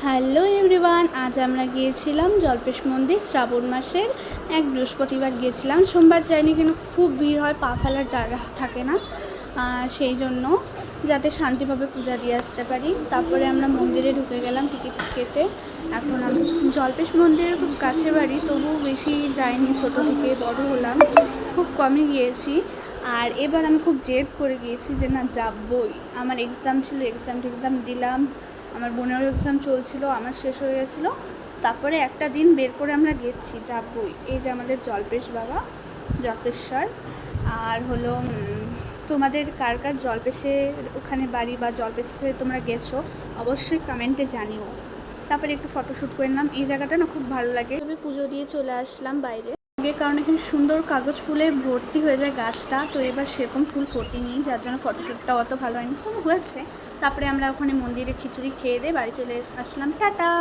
Hello everyone, আজ আমরা গিয়েছিলাম জল্পেশ মন্দির। শ্রাবণ মাসের এক বৃহস্পতিবার গিয়েছিলাম। সোমবার যাইনি, কিন্তু খুব ভিড় হয়, পা ফেলার জায়গা থাকে না, সেই জন্য যাতে শান্তিভাবে পূজা দিয়ে আসতে পারি। তারপরে আমরা মন্দিরে ঢুকে গেলাম টিকিট কেটে। এখন আমি জল্পেশ মন্দিরের খুব কাছে বাড়ি, তবুও বেশি যাইনি, ছোট থেকে বড় হলাম, খুব কমই গিয়েছি। আর এবার আমি খুব জেদ করে গিয়েছি যে না, যাবই। আমার এক্সাম ছিল, এক্সাম দিলাম। আমার বোনেরও এক্সাম চলছিল, আমার শেষ হয়ে গেছিলো। তারপরে একটা দিন বের করে আমরা গেছি, যাবই। এই যে আমাদের জল্পেশ বাবা, জল্পেশ্বর। আর হলো তোমাদের কার কার জল্পেশে ওখানে বাড়ি বা জল্পেশে তোমরা গেছো, অবশ্যই কমেন্টে জানিও। তারপরে একটু ফটোশ্যুট করে নিলাম। এই জায়গাটা না খুব ভালো লাগে। তবে পুজো দিয়ে চলে আসলাম বাইরে, কারণ এখানে সুন্দর কাগজ ফুলে ভর্তি হয়ে যায় গাছটা। তো এবার সেরকম ফুল ফোটেনি, যার জন্য ফটোশ্যুটটা অত ভালো হয়নি, তবে হয়েছে। তারপরে আমরা ওখানে মন্দিরে খিচুড়ি খেয়ে দিয়ে বাড়ি চলে আসলাম। টাটা।